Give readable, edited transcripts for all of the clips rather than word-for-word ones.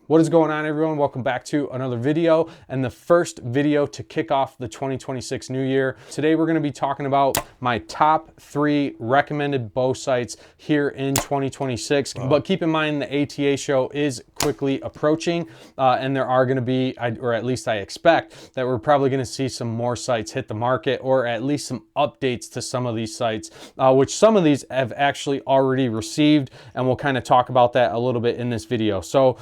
What is going on, everyone? Welcome back to another video, and the first video to kick off the 2026 new year. Today we're going to be talking about my top 3 recommended bow sights here in 2026. But keep in mind the ATA show is quickly approaching, and there are going to be, or at least I expect, that we're probably going to see some more sights hit the market, or at least some updates to some of these sights, which some of these have actually already received, and we'll kind of talk about that a little bit in this video. So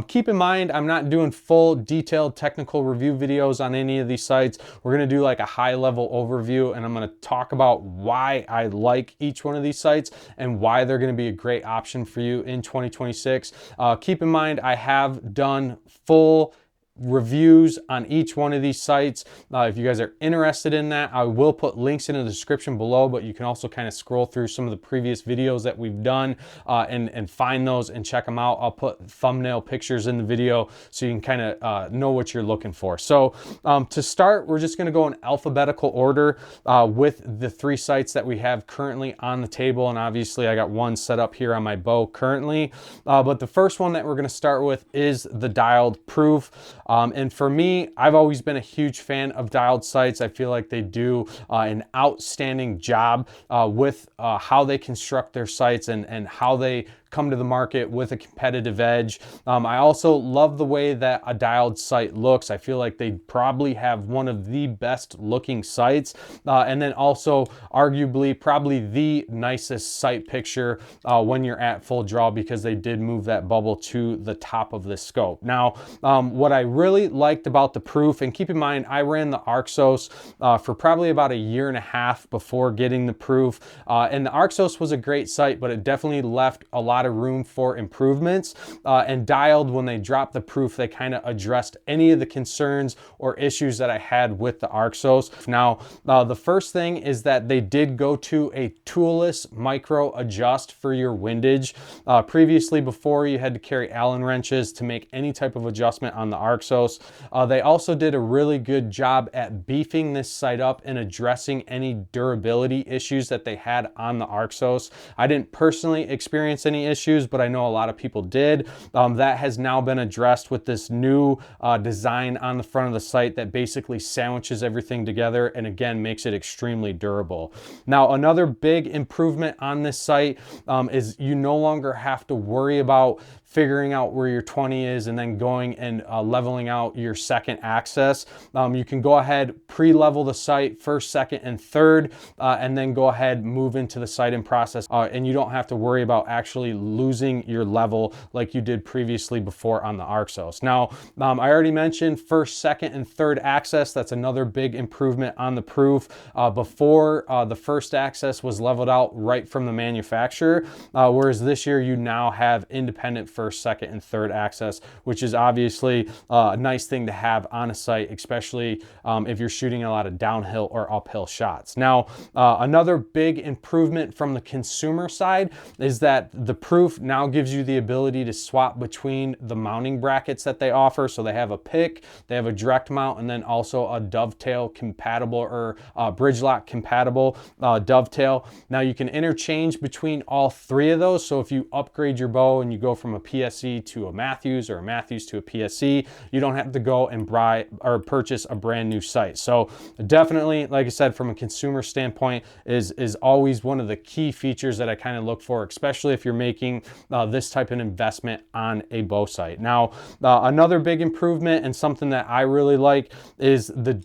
keep in mind, I'm not doing full detailed technical review videos on any of these sites. We're going to do like a high level overview, and I'm going to talk about why I like each one of these sites and why they're going to be a great option for you in 2026. Keep in mind, I have done full reviews on each one of these sites. If you guys are interested in that, I will put links in the description below, but you can also kind of scroll through some of the previous videos that we've done and find those and check them out. I'll put thumbnail pictures in the video so you can kind of know what you're looking for. So to start, we're just going to go in alphabetical order with the 3 sites that we have currently on the table, and obviously I got one set up here on my bow currently, but the first one that we're going to start with is the Dailed Pruf. And for me, I've always been a huge fan of dialed sights. I feel like they do an outstanding job with how they construct their sights and how they come to the market with a competitive edge. I also love the way that a dialed sight looks. I feel like they probably have one of the best looking sights, and then also arguably probably the nicest sight picture when you're at full draw, because they did move that bubble to the top of the scope. Now, what I really liked about the Pruf, and keep in mind, I ran the Axcel for probably about a year and a half before getting the Pruf, and the Axcel was a great sight, but it definitely left a lot of room for improvements, and Dailed, when they dropped the Pruf, they kind of addressed any of the concerns or issues that I had with the Axcel. Now, the first thing is that they did go to a toolless micro adjust for your windage. Previously, before, you had to carry Allen wrenches to make any type of adjustment on the Axcel. They also did a really good job at beefing this sight up and addressing any durability issues that they had on the Axcel. I didn't personally experience any issues, but I know a lot of people did. That has now been addressed with this new design on the front of the sight that basically sandwiches everything together and again makes it extremely durable. Now, another big improvement on this sight is you no longer have to worry about figuring out where your 20 is and then going and leveling out your second axis. You can go ahead, pre-level the sight first, second, and third, and then go ahead, move into the sighting process, and you don't have to worry about actually losing your level like you did previously before on the Axcel. Now, I already mentioned first, second, and third axis. That's another big improvement on the Pruf. Before, the first axis was leveled out right from the manufacturer, whereas this year you now have independent first, second, and third axis, which is obviously a nice thing to have on a sight, especially if you're shooting a lot of downhill or uphill shots. Now, another big improvement from the consumer side is that the Pruf now gives you the ability to swap between the mounting brackets that they offer. So they have a pick, they have a direct mount, and then also a dovetail compatible or bridge lock compatible dovetail. Now, you can interchange between all 3 of those. So if you upgrade your bow and you go from a PSE to a Matthews or a Matthews to a PSE, you don't have to go and buy or purchase a brand new sight. So definitely, like I said, from a consumer standpoint, is always one of the key features that I kind of look for, especially if you're making this type of investment on a bow sight. Now, another big improvement and something that I really like is the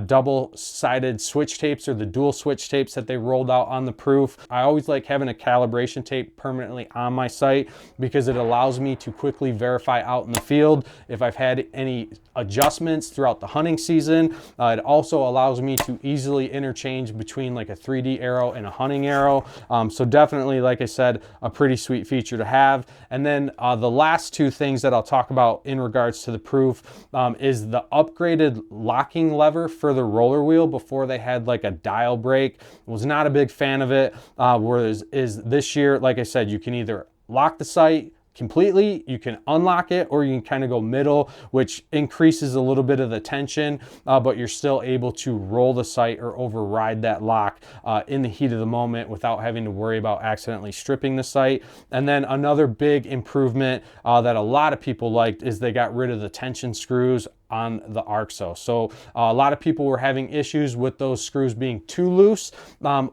double-sided switch tapes, or the dual switch tapes that they rolled out on the Pruf. I always like having a calibration tape permanently on my sight because it allows me to quickly verify out in the field if I've had any adjustments throughout the hunting season. It also allows me to easily interchange between like a 3D arrow and a hunting arrow. So definitely, like I said, a pretty sweet feature to have. And then the last 2 things that I'll talk about in regards to the Pruf is the upgraded locking lever for the roller wheel. Before, they had like a dial brake. Was not a big fan of it. Whereas this year, like I said, you can either lock the sight, completely, you can unlock it, or you can kind of go middle, which increases a little bit of the tension, but you're still able to roll the sight or override that lock in the heat of the moment without having to worry about accidentally stripping the sight. And then another big improvement that a lot of people liked is they got rid of the tension screws on the Axcel. So a lot of people were having issues with those screws being too loose,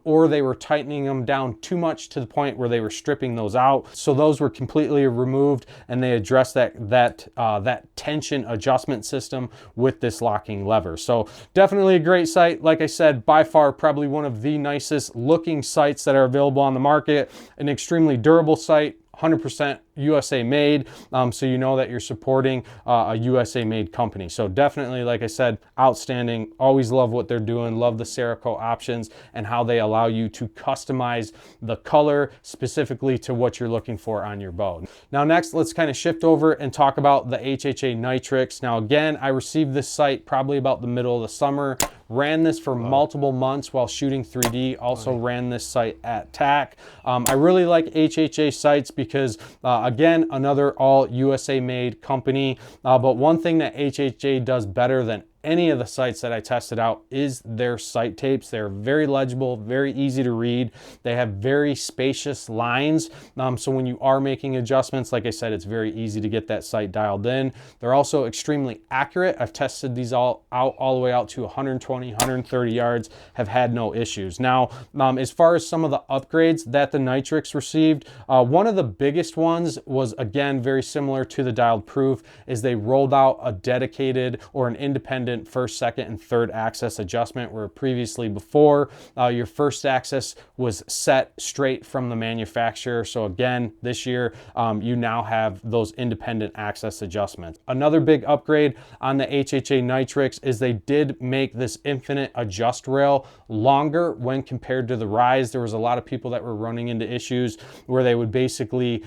or they were tightening them down too much to the point where they were stripping those out. So those were completely removed, and they addressed that tension adjustment system with this locking lever. So definitely a great sight. Like I said, by far probably one of the nicest looking sights that are available on the market. An extremely durable sight, 100% USA made, so you know that you're supporting a USA made company. So definitely, like I said, outstanding. Always love what they're doing. Love the Cerakote options and how they allow you to customize the color specifically to what you're looking for on your bow. Now next, let's kind of shift over and talk about the HHA Nytrx. Now again, I received this sight probably about the middle of the summer. Ran this for multiple months while shooting 3D. Also ran this sight at TAC. I really like HHA sights because again, another all USA made company. But one thing that HHA does better than any of the sights that I tested out is their sight tapes. They're very legible, very easy to read. They have very spacious lines. So when you are making adjustments, like I said, it's very easy to get that sight dialed in. They're also extremely accurate. I've tested these all the way out to 120, 130 yards, have had no issues. Now, as far as some of the upgrades that the Nytrx received, one of the biggest ones was, again, very similar to the Dailed Pruf, is they rolled out a dedicated or an independent first, second, and third axis adjustment, where previously before your first axis was set straight from the manufacturer. So again, this year you now have those independent axis adjustments. Another big upgrade on the HHA Nytrx is they did make this infinite adjust rail longer when compared to the Rise. There was a lot of people that were running into issues where they would basically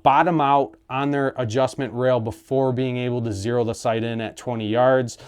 bottom out on their adjustment rail before being able to zero the sight in at 20 yards.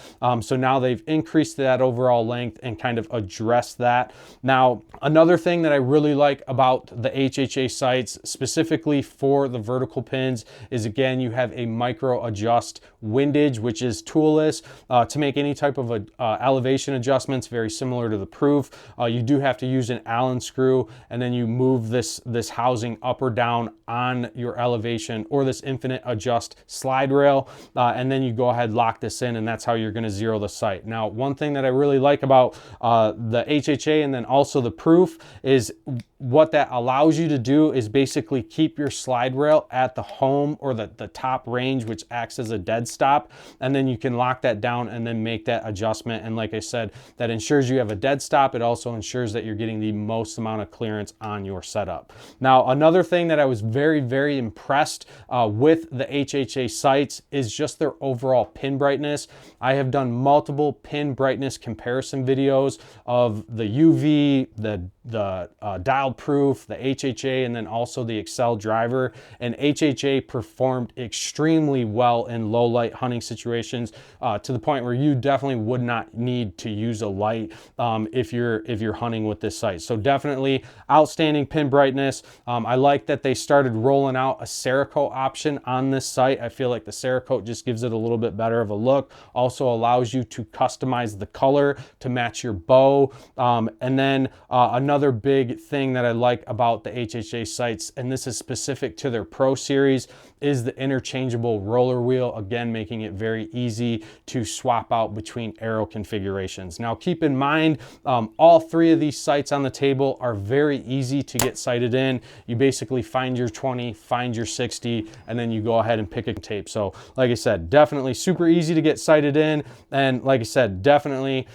So now they've increased that overall length and kind of addressed that. Now, another thing that I really like about the HHA sights, specifically for the vertical pins, is again, you have a micro adjust windage, which is toolless to make any type of elevation adjustments, very similar to the Pruf. You do have to use an Allen screw, and then you move this housing up or down on your elevation or this infinite adjust slide rail, and then you go ahead, lock this in, and that's how you're going to zero the sight. Now, one thing that I really like about the HHA and then also the Pruf is what that allows you to do is basically keep your slide rail at the home or the top range, which acts as a dead stop, and then you can lock that down and then make that adjustment. And like I said, that ensures you have a dead stop. It also ensures that you're getting the most amount of clearance on your setup. Now, another thing that I was very, very impressed with the HHA sights is just their overall pin brightness. I have done multiple pin brightness comparison videos of the UV, the Dailed Pruf, the HHA, and then also the Axcel Driver. And HHA performed extremely well in low light hunting situations to the point where you definitely would not need to use a light if you're hunting with this sight. So definitely outstanding pin brightness. I like that they started rolling out a Cerakote option on this sight. I feel like the Cerakote just gives it a little bit better of a look. Also allows you to customize the color to match your bow. And then another big thing that I like about the HHA sights, and this is specific to their Pro Series, is the interchangeable roller wheel, again making it very easy to swap out between arrow configurations. Now keep in mind, all three of these sights on the table are very easy to get sighted in. You basically find your 20, find your 60, and then you go ahead and pick a tape. So like I said, definitely super easy to get sighted in, and like I said, definitely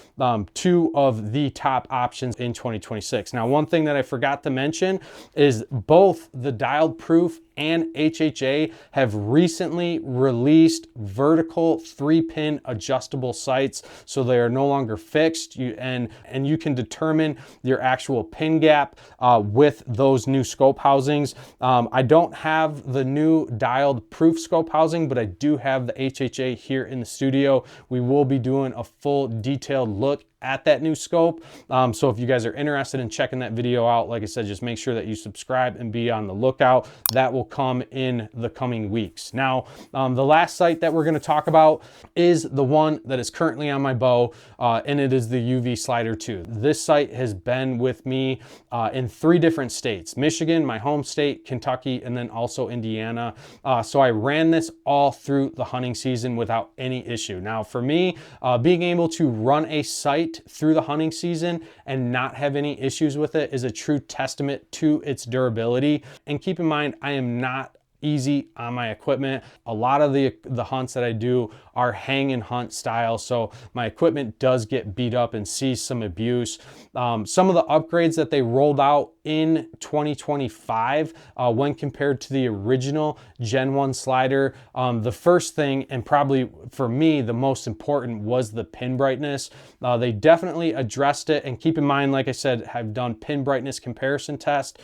two of the top options in 2026. Now, one thing that I forgot to mention is both the Dailed Pruf and HHA have recently released vertical 3-pin adjustable sights, so they are no longer fixed. And you can determine your actual pin gap with those new scope housings. I don't have the new Dailed Pruf scope housing, but I do have the HHA here in the studio. We will be doing a full detailed look at that new scope. So if you guys are interested in checking that video out, like I said, just make sure that you subscribe and be on the lookout. That will come in the coming weeks. Now, the last sight that we're going to talk about is the one that is currently on my bow, and it is the UV Slider 2. This sight has been with me in 3 different states: Michigan, my home state, Kentucky, and then also Indiana. So I ran this all through the hunting season without any issue. Now for me, being able to run a sight through the hunting season and not have any issues with it is a true testament to its durability. And keep in mind, I am not easy on my equipment. A lot of the hunts that I do are hang and hunt style, so my equipment does get beat up and sees some abuse. Some of the upgrades that they rolled out in 2025 when compared to the original Gen 1 slider, the first thing, and probably for me the most important, was the pin brightness. They definitely addressed it, and keep in mind, like I said, I've done pin brightness comparison test.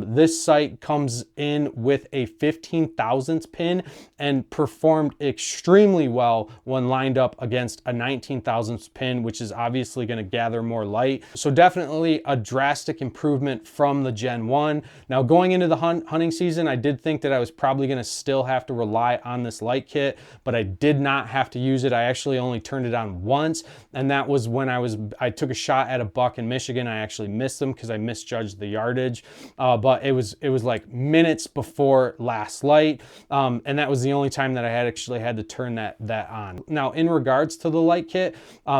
This sight comes in with a 15 thousandths pin and performed extremely well when lined up against a 19 thousandths pin, which is obviously going to gather more light. So definitely a drastic improvement from the Gen 1. Now going into the hunting season, I did think that I was probably going to still have to rely on this light kit, but I did not have to use it. I actually only turned it on once, and that was when I took a shot at a buck in Michigan. I actually missed them because I misjudged the yardage, but it was like minutes before last light, and that was the only time that I actually had to turn that on. Now in regards to the light kit,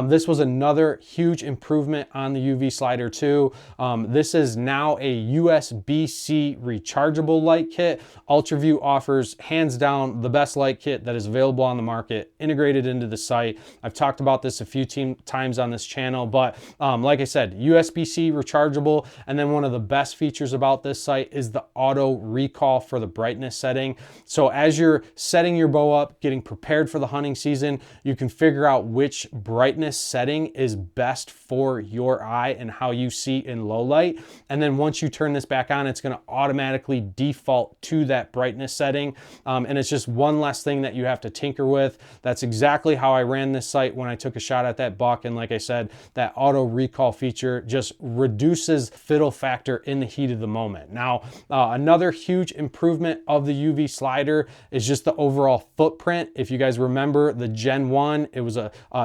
this was another huge improvement on the UV Slider 2. This is now a USB-C rechargeable light kit. UltraView offers hands down the best light kit that is available on the market, integrated into the sight. I've talked about this a few times on this channel, but like I said, USB-C rechargeable, and then one of the best features about this sight is the auto recall for the brightness setting. So as you're setting your bow up, getting prepared for the hunting season, you can figure out which brightness setting is best for your eye and how you see in low light. And then once you turn this back on, it's going to automatically default to that brightness setting. And it's just one less thing that you have to tinker with. That's exactly how I ran this sight when I took a shot at that buck. And like I said, that auto recall feature just reduces fiddle factor in the heat of the moment. Now, another huge improvement of the UV Slider is just the overall footprint. If you guys remember the Gen 1, it was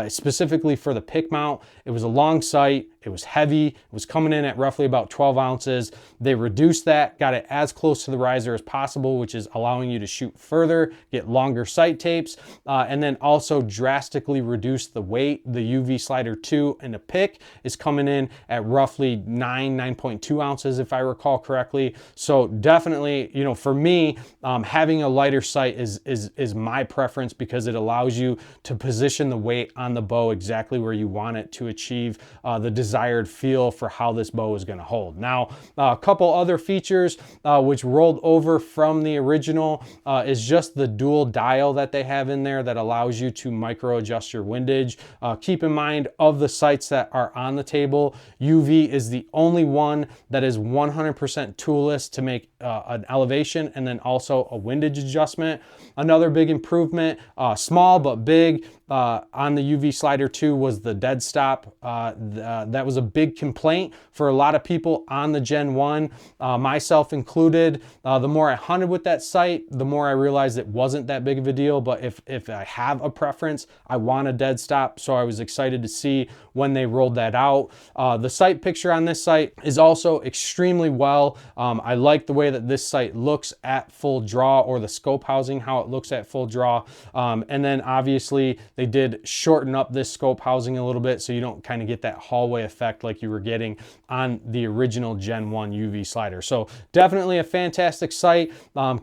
specifically for the pick mount. It was a long sight. It was heavy. It was coming in at roughly about 12 ounces. They reduced that, got it as close to the riser as possible, which is allowing you to shoot further, get longer sight tapes, and then also drastically reduce the weight. The UV Slider 2 and the pick is coming in at roughly 9.2 ounces, if I recall correctly. So definitely, you know, for me, having a lighter sight is my preference, because it allows you to position the weight on the bow exactly where you want it to achieve the desired feel for how this bow is going to hold. Now, a couple other features which rolled over from the original is just the dual dial that they have in there that allows you to micro adjust your windage. Keep in mind, of the sights that are on the table, UV is the only one that is 100% toolless to make an elevation and then also a windage adjustment. Another big improvement, small but big, on the UV Slider 2 was the dead stop. That was a big complaint for a lot of people on the Gen 1, myself included. The more I hunted with that sight, the more I realized it wasn't that big of a deal, but if I have a preference, I want a dead stop, so I was excited to see when they rolled that out. The sight picture on this sight is also extremely well. I like the way that this sight looks at full draw, or the scope housing, how it looks at full draw. And then obviously they did shorten up this scope housing a little bit so you don't kind of get that hallway effect like you were getting on the original Gen 1 UV Slider. So definitely a fantastic sight.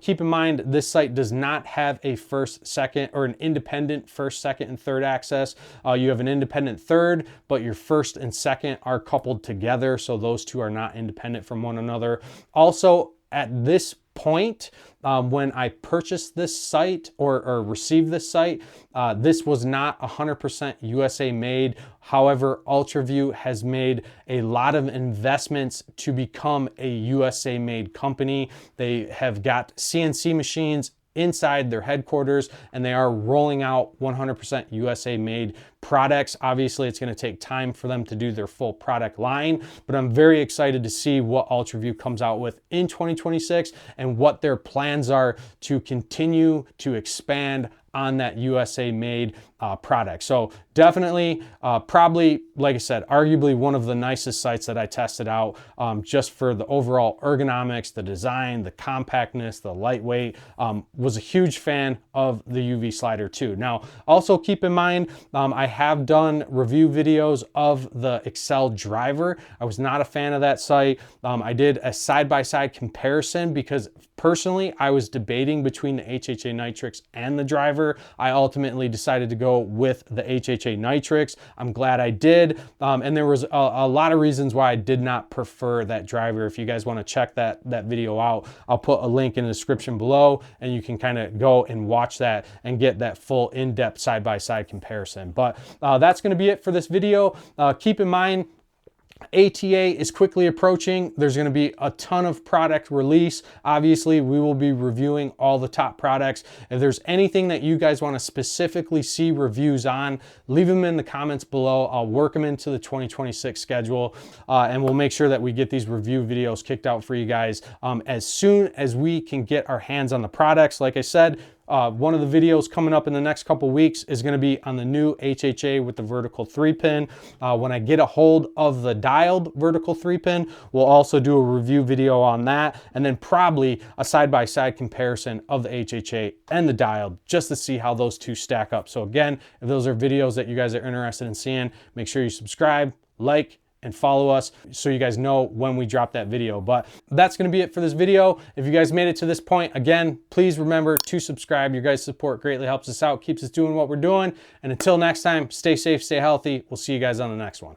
Keep in mind, this sight does not have a first, second, or an independent first, second, and third access. You have an independent third, but your first and second are coupled together, so those two are not independent from one another. Also, at this point, when I purchased this sight or received this sight, this was not 100% USA made. However, UltraView has made a lot of investments to become a USA made company. They have got CNC machines inside their headquarters, and they are rolling out 100% USA made products. Obviously, it's going to take time for them to do their full product line, but I'm very excited to see what UltraView comes out with in 2026 and what their plans are to continue to expand on that USA made product. So definitely, probably, like I said, arguably one of the nicest sights that I tested out, just for the overall ergonomics, the design, the compactness, the lightweight. Was a huge fan of the UV slider too. Now, also keep in mind, I have done review videos of the Axcel Driver. I was not a fan of that sight. I did a side-by-side comparison because personally, I was debating between the HHA Nytrx and the Driver. I ultimately decided to go with the HHA Nytrx. I'm glad I did. And there was a lot of reasons why I did not prefer that Driver. If you guys want to check that video out, I'll put a link in the description below, and you can kind of go and watch that and get that full in-depth side-by-side comparison. But that's going to be it for this video. Keep in mind, ATA is quickly approaching. There's going to be a ton of product release. Obviously, we will be reviewing all the top products. If there's anything that you guys want to specifically see reviews on, leave them in the comments below. I'll work them into the 2026 schedule, and we'll make sure that we get these review videos kicked out for you guys as soon as we can get our hands on the products. Like I said, one of the videos coming up in the next couple weeks is going to be on the new HHA with the vertical 3-pin. When I get a hold of the dialed vertical 3-pin, we'll also do a review video on that, and then probably a side-by-side comparison of the HHA and the dialed, just to see how those two stack up. So again, if those are videos that you guys are interested in seeing, make sure you subscribe, like, and follow us so you guys know when we drop that video. But that's going to be it for this video. If you guys made it to this point, again, please remember to subscribe. Your guys' support greatly helps us out, keeps us doing what we're doing. And until next time, stay safe, stay healthy. We'll see you guys on the next one.